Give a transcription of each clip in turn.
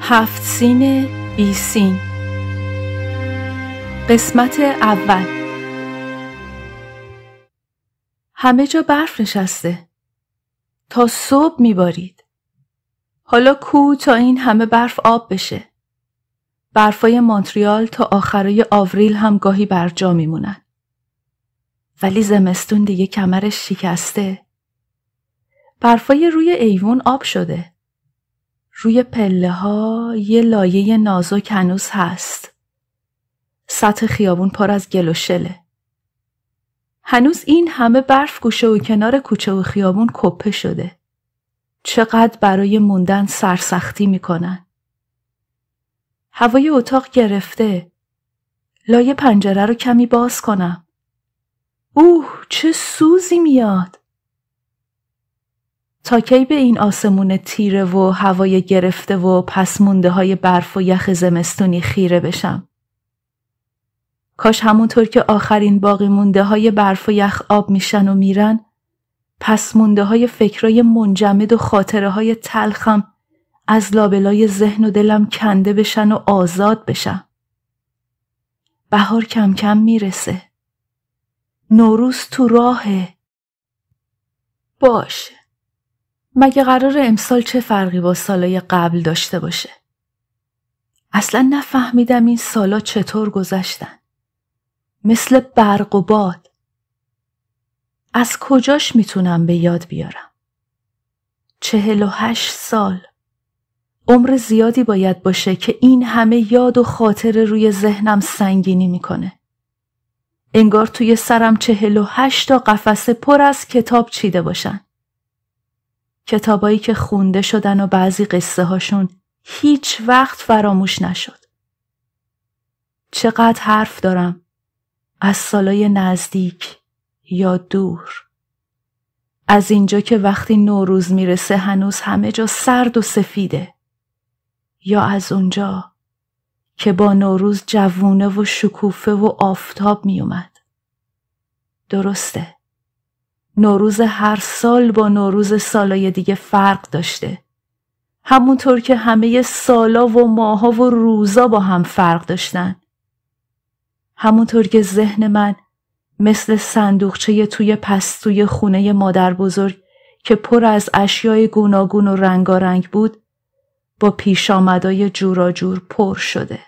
7 سین بی سین. قسمت اول. همه جا برف نشسته. تا صبح میبارید. حالا کو تا این همه برف آب بشه. برفای مونتریال تا آخرای آوریل هم گاهی بر جا میمونن. ولی زمستون دیگه کمرش شکسته. برفای روی ایوون آب شده. روی پله ها یه لایه نازک هنوز هست. سطح خیابون پر از گل و شله. هنوز این همه برف گوشه و کنار کوچه و خیابون کپه شده. چقدر برای موندن سرسختی میکنن. هوای اتاق گرفته. لایه پنجره رو کمی باز کنم. چه سوزی میاد. تا کی به این آسمون تیره و هوای گرفته و پس مونده های برف و یخ زمستونی خیره بشم. کاش همونطور که آخرین باقی مونده های برف و یخ آب میشن و میرن، پس مونده های فکرای منجمد و خاطره های تلخم از لابلای ذهن و دلم کنده بشن و آزاد بشم. بهار کم کم میرسه. نوروز تو راهه. باشه. مگه قرار امسال چه فرقی با سالای قبل داشته باشه؟ اصلا نفهمیدم این سالا چطور گذشتن. مثل برق و باد. از کجاش میتونم به یاد بیارم؟ 48 سال. عمر زیادی باید باشه که این همه یاد و خاطره روی ذهنم سنگینی میکنه. انگار توی سرم 48 تا قفسه پر از کتاب چیده باشن. کتابایی که خونده شدن و بعضی قصه هاشون هیچ وقت فراموش نشد. چقدر حرف دارم از سالای نزدیک یا دور. از اینجا که وقتی نوروز میرسه هنوز همه جا سرد و سفیده. یا از اونجا که با نوروز جوونه و شکوفه و آفتاب میومد. درسته. نوروز هر سال با نوروز سالای دیگه فرق داشته. همونطور که همه سالا و ماها و روزا با هم فرق داشتن. همونطور که ذهن من مثل صندوقچه توی پستوی خونه مادر بزرگ که پر از اشیای گوناگون و رنگارنگ بود با پیش آمدای جوراجور پر شده.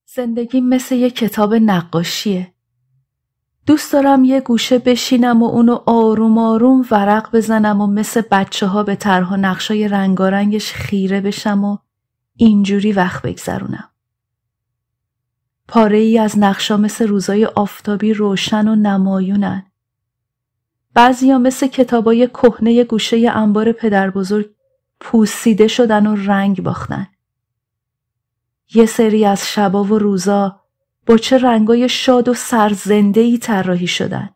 زندگی مثل یه کتاب نقاشیه. دوست دارم یه گوشه بشینم و اونو آروم آروم ورق بزنم و مثل بچه ها به طرح و نقشای رنگارنگش خیره بشم و اینجوری وقت بگذرونم. پاره ای از نقشا مثل روزای آفتابی روشن و نمایونن. بعضیا مثل کتابای کهنه گوشه انبار پدر بزرگ پوسیده شدن و رنگ باختن. یه سری از شبا و روزا با چه رنگای شاد و سرزنده‌ای طراحی شدن.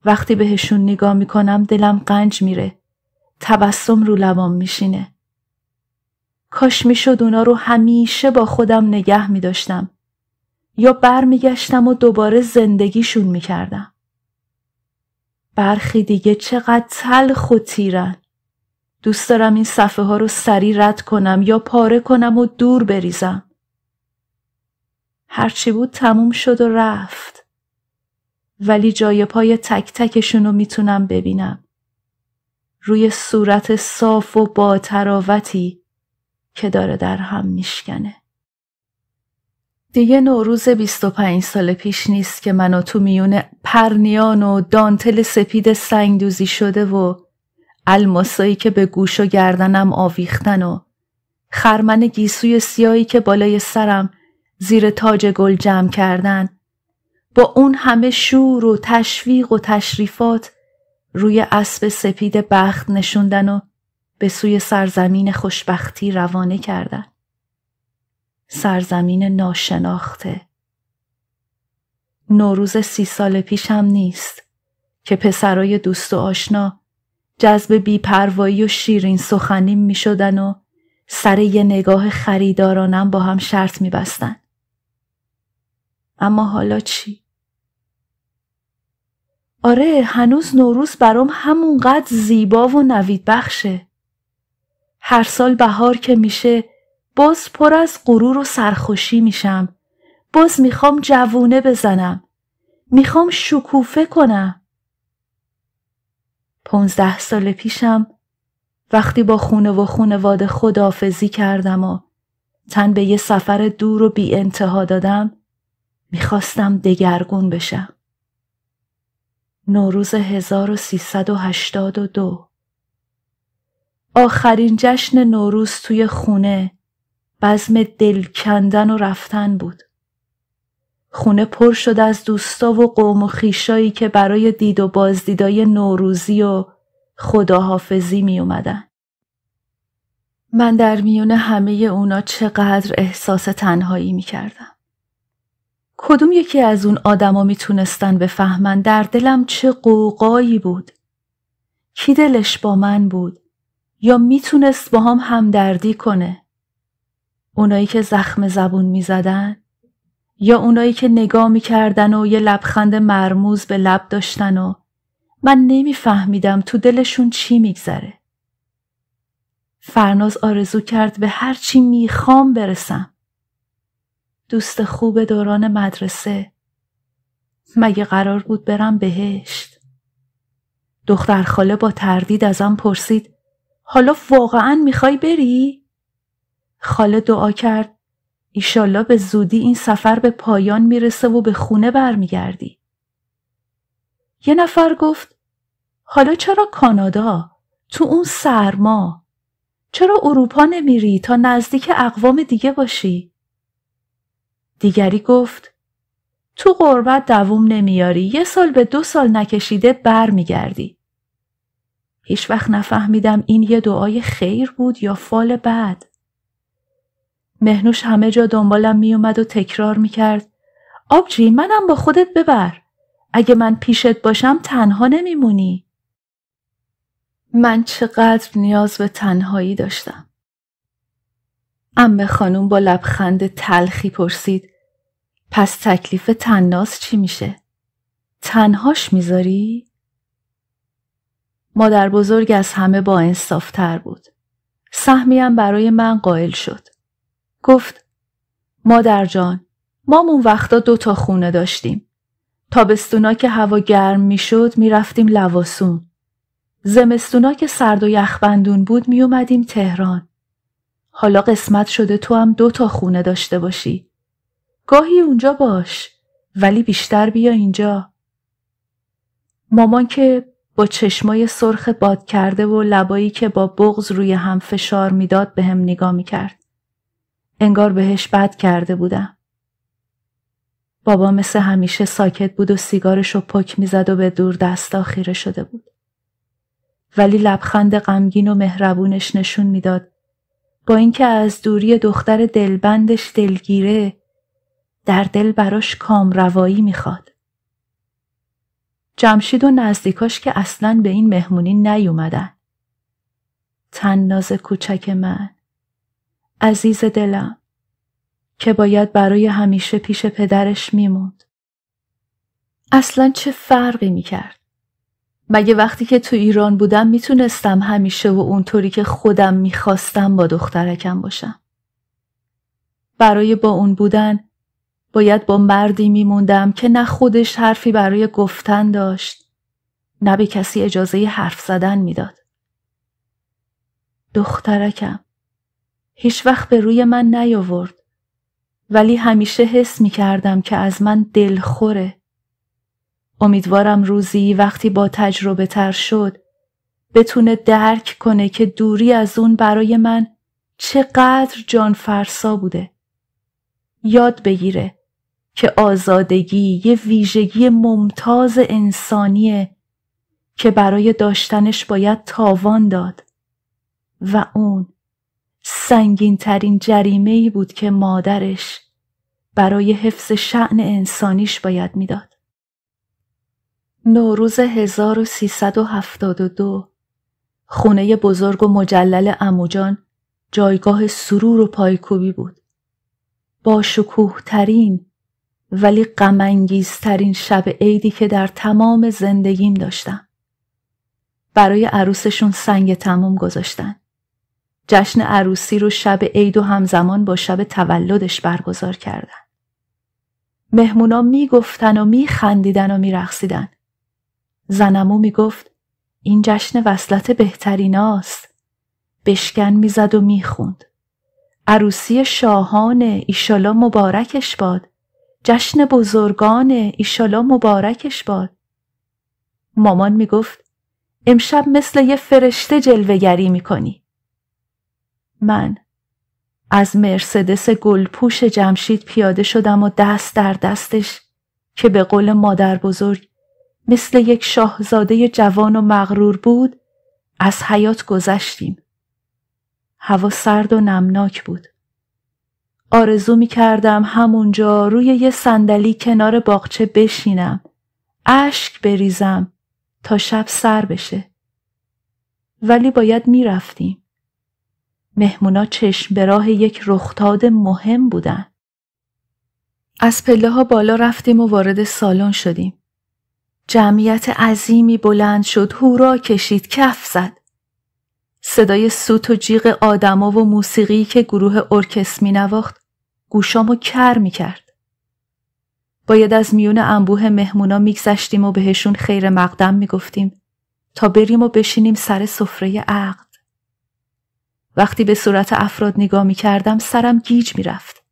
وقتی بهشون نگاه میکنم دلم قنج میره. تبسم رو لبام میشینه. کاش میشد اونا رو همیشه با خودم نگه میداشتم. یا برمیگشتم و دوباره زندگیشون میکردم. برخی دیگه چقدر تلخ و تیرن. دوست دارم این صفحه ها رو سریع رد کنم یا پاره کنم و دور بریزم. هرچی بود تموم شد و رفت. ولی جای پای تک تکشون رو میتونم ببینم. روی صورت صاف و با تراوتی که داره در هم میشکنه. دیگه نوروز 25 سال پیش نیست که منو تو میون پرنیان و دانتل سپید سنگدوزی شده و الماسایی که به گوش و گردنم آویختن و خرمن گیسوی سیاهی که بالای سرم زیر تاج گل جمع کردن، با اون همه شور و تشویق و تشریفات روی اسب سپید بخت نشوندن و به سوی سرزمین خوشبختی روانه کردن. سرزمین ناشناخته. نوروز 30 سال پیش هم نیست که پسرای دوست و آشنا جذب بی‌پروایی و شیرین سخنی می شدن و سر یه نگاه خریدارانم با هم شرط می بستن. اما حالا چی؟ آره، هنوز نوروز برام همونقدر زیبا و نوید بخشه. هر سال بهار که میشه باز پر از غرور و سرخوشی میشم. باز میخوام جوونه بزنم. میخوام شکوفه کنم. 15 سال پیشم وقتی با خونه و خانواده خداحافظی کردم و تن به یه سفر دور و بی انتها دادم، میخواستم دگرگون بشم. نوروز 1382. آخرین جشن نوروز توی خونه بزم دل کندن و رفتن بود. خونه پر شد از دوستا و قوم و خویشایی که برای دید و بازدیدای نوروزی و خداحافظی می اومدن. من در میون همه اونا چقدر احساس تنهایی می کردم. کدوم یکی از اون آدما می تونستن بفهمن در دلم چه غوغایی بود؟ کی دلش با من بود؟ یا می تونست با هم همدردی کنه؟ اونایی که زخم زبون می زدن؟ یا اونایی که نگاه می کردن و یه لبخند مرموز به لب داشتن و من نمی فهمیدم تو دلشون چی می گذره؟ فرناز آرزو کرد به هر چی میخوام برسم. دوست خوب دوران مدرسه. مگه قرار بود برم بهشت؟ دختر خاله با تردید ازم پرسید حالا واقعاً میخوای بری؟ خاله دعا کرد ایشالله به زودی این سفر به پایان میرسه و به خونه برمیگردی. یه نفر گفت حالا چرا کانادا؟ تو اون سرما؟ چرا اروپا نمیری تا نزدیک اقوام دیگه باشی؟ دیگری گفت تو غربت دووم نمیاری، 1 سال به 2 سال نکشیده بر میگردی. هیچ وقت نفهمیدم این یه دعای خیر بود یا فال بد. مهنوش همه جا دنبالم میومد و تکرار میکرد آبجی منم با خودت ببر. اگه من پیشت باشم تنها نمیمونی. من چقدر نیاز به تنهایی داشتم. عمه خانوم با لبخند تلخی پرسید پس تکلیف تناس چی میشه؟ تنهاش میذاری؟ مادر بزرگ از همه با انصافتر بود. سهمیم برای من قائل شد. گفت مادر جان ما اون وقتا 2 تا خونه داشتیم. تابستونا که هوا گرم میشد میرفتیم لواسون. زمستونا که سرد و یخبندون بود می اومدیم تهران. حالا قسمت شده تو هم 2 تا خونه داشته باشی. گاهی اونجا باش ولی بیشتر بیا اینجا. مامان که با چشمای سرخ باد کرده و لبایی که با بغض روی هم فشار میداد به هم نگاه میکرد. انگار بهش بد کرده بودم. بابا مثل همیشه ساکت بود و سیگارشو پک میزد و به دور دستا خیره شده بود. ولی لبخند غمگین و مهربونش نشون میداد با اینکه از دوری دختر دلبندش دلگیره در دل براش کامروایی میخواد. جمشید و نزدیکاش که اصلاً به این مهمونی نیومدن. تناز کوچک من، عزیز دلم که باید برای همیشه پیش پدرش میموند. اصلاً چه فرقی میکرد؟ مگه وقتی که تو ایران بودم میتونستم همیشه و اونطوری که خودم میخواستم با دخترکم باشم؟ برای با اون بودن باید با مردی میموندم که نه خودش حرفی برای گفتن داشت نه به کسی اجازه حرف زدن میداد. دخترکم هیچ وقت به روی من نیاورد ولی همیشه حس میکردم که از من دلخوره. امیدوارم روزی وقتی با تجربه تر شد بتونه درک کنه که دوری از اون برای من چقدر جان فرسا بوده. یاد بگیره که آزادگی یه ویژگی ممتاز انسانیه که برای داشتنش باید تاوان داد و اون سنگین ترین جریمه‌ای بود که مادرش برای حفظ شأن انسانیش باید میداد. نوروز 1372 خونه بزرگ و مجلل عموجان جایگاه سرور و پایکوبی بود. با شکوه ترین ولی غم انگیزترین شب عیدی که در تمام زندگیم داشتم. برای عروسشون سنگ تموم گذاشتن. جشن عروسی رو شب عید و همزمان با شب تولدش برگزار کردن. مهمونا میگفتن و میخندیدن و میرقصیدن. زنمو میگفت این جشن وصلت بهتریناست. بشکن میزد و میخوند. عروسی شاهانه، ایشالا مبارکش باد. جشن بزرگانه، ایشالا مبارکش باد. مامان میگفت امشب مثل یه فرشته جلوه‌گری میکنی. من از مرسدس گلپوش جمشید پیاده شدم و دست در دستش که به قول مادر بزرگ مثل یک شاهزاده جوان و مغرور بود از حیاط گذشتیم. هوا سرد و نمناک بود. آرزو می کردم همونجا روی یه صندلی کنار باغچه بشینم، اشک بریزم تا شب سر بشه. ولی باید می رفتیم. مهمونا چشم به راه یک رخداد مهم بودن. از پله ها بالا رفتیم و وارد سالن شدیم. جمعیت عظیمی بلند شد، هورا کشید، کف زد. صدای سوت و جیغ آدما و موسیقی که گروه ارکستر می نواخت گوشامو کر می کرد. باید از میون انبوه مهمونا میگذشتیم و بهشون خیر مقدم می گفتیم تا بریم و بشینیم سر سفره عقد. وقتی به صورت افراد نگاه می کردم سرم گیج می رفت.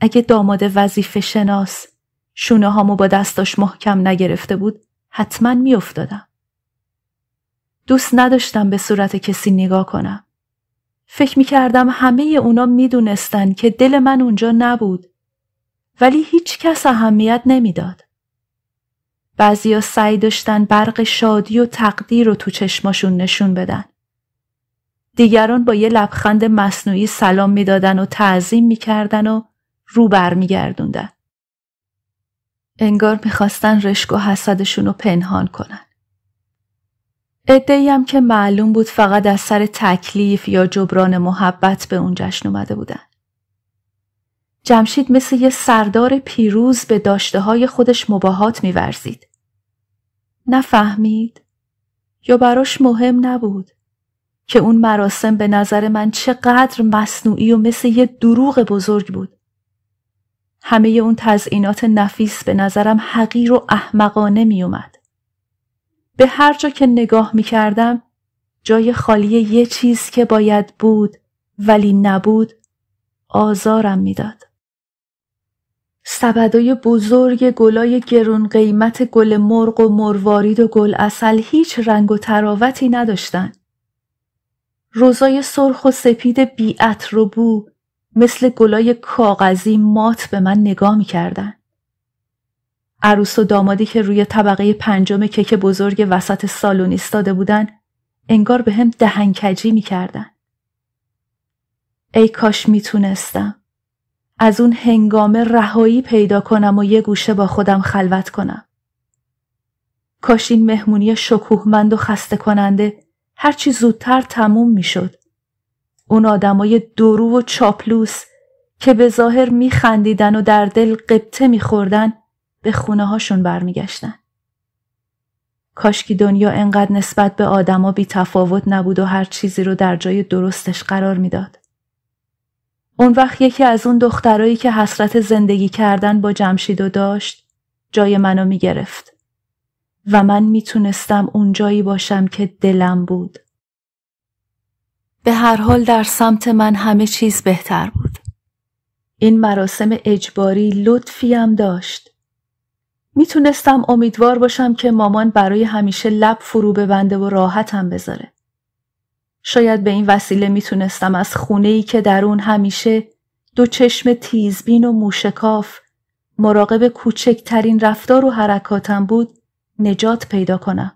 اگه داماد وظیفه شناس شونه هامو با دستاش محکم نگرفته بود حتما می افتادم. دوست نداشتم به صورت کسی نگاه کنم. فکر می کردم همه اونا می دونستن که دل من اونجا نبود، ولی هیچ کس اهمیت نمی داد. بعضیا سعی داشتن برق شادی و تقدیر رو تو چشماشون نشون بدن. دیگران با یه لبخند مصنوعی سلام می دادن و تعظیم می کردن و رو بر می گردوندن. انگار می خواستن رشک و حسدشون رو پنهان کنن. عده‌ای هم که معلوم بود فقط از سر تکلیف یا جبران محبت به اون جشن اومده بودن. جمشید مثل یه سردار پیروز به داشته‌های خودش مباهات می‌ورزید. نفهمید یا براش مهم نبود که اون مراسم به نظر من چقدر مصنوعی و مثل یه دروغ بزرگ بود. همه اون تزیینات نفیس به نظرم حقیر و احمقانه می اومد. به هر جا که نگاه می کردم جای خالی یه چیز که باید بود ولی نبود آزارم می داد. سبدای بزرگ گلای گرون قیمت گل مرغ و مروارید و گل عسل هیچ رنگ و تراوتی نداشتن. روزای سرخ و سپید بی عطر و بو مثل گلای کاغذی مات به من نگاه می کردن. عروس و دامادی که روی طبقه پنجم کیک بزرگ وسط سالن ایستاده بودن انگار به هم دهنکجی می کردن. ای کاش می تونستم از اون هنگامه رهایی پیدا کنم و یه گوشه با خودم خلوت کنم. کاش این مهمونی شکوهمند و خسته کننده هرچی زودتر تموم می شد. اون آدمای درو و چاپلوس که به ظاهر می خندیدن و در دل قبطه می خوردن به خونه هاشون برمی گشتن. کاش که دنیا انقدر نسبت به آدما بی تفاوت نبود و هر چیزی رو در جای درستش قرار می داد. اون وقت یکی از اون دخترایی که حسرت زندگی کردن با جمشیدو داشت جای منو می گرفت و من می تونستم اون جایی باشم که دلم بود. به هر حال در سمت من همه چیز بهتر بود. این مراسم اجباری لطفی هم داشت. می تونستم امیدوار باشم که مامان برای همیشه لب فرو ببنده و راحتم بذاره. شاید به این وسیله می تونستم از خونه‌ای که در اون همیشه دو چشم تیزبین و موشکاف مراقب کوچکترین رفتار و حرکاتم بود نجات پیدا کنم.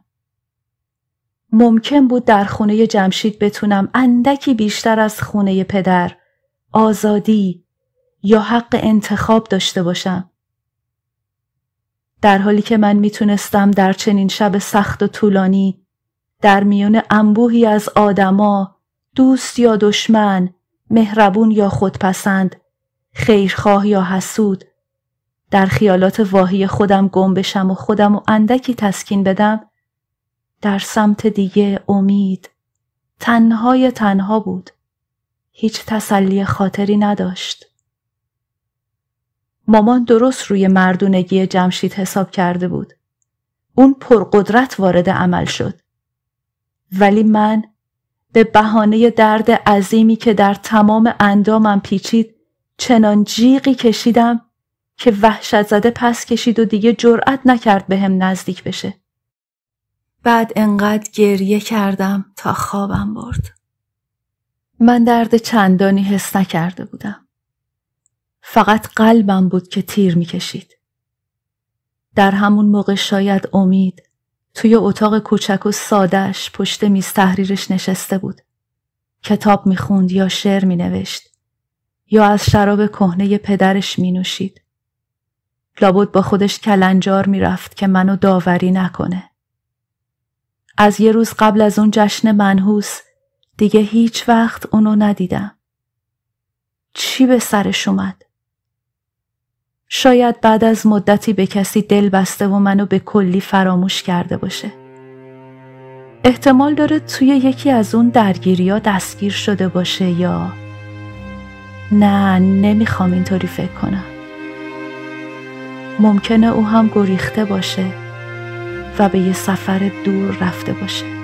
ممکن بود در خونه جمشید بتونم اندکی بیشتر از خونه پدر آزادی یا حق انتخاب داشته باشم. در حالی که من میتونستم در چنین شب سخت و طولانی در میان انبوهی از آدما، دوست یا دشمن، مهربون یا خودپسند، خیرخواه یا حسود، در خیالات واهی خودم گم بشم و خودم و اندکی تسکین بدم، در سمت دیگه امید، تنها بود. هیچ تسلی خاطری نداشت. مامان درست روی مردونگی جمشید حساب کرده بود. اون پرقدرت وارد عمل شد. ولی من به بهانه درد عظیمی که در تمام اندامم پیچید چنان جیغی کشیدم که وحشت زده پس کشید و دیگه جرأت نکرد بهم نزدیک بشه. بعد انقدر گریه کردم تا خوابم برد. من درد چندانی حس نکرده بودم. فقط قلبم بود که تیر میکشید. در همون موقع شاید امید توی اتاق کوچک و ساده‌اش پشت میز تحریرش نشسته بود. کتاب میخوند یا شعر مینوشت یا از شراب کهنه پدرش مینوشید. لابد با خودش کلنجار میرفت که منو داوری نکنه. از یه روز قبل از اون جشن منحوس دیگه هیچ وقت اونو ندیدم. چی به سرش اومد؟ شاید بعد از مدتی به کسی دل بسته و منو به کلی فراموش کرده باشه. احتمال داره توی یکی از اون درگیری‌ها دستگیر شده باشه یا نه، نمیخوام اینطوری فکر کنم. ممکنه او هم گریخته باشه و به یه سفر دور رفته باشه.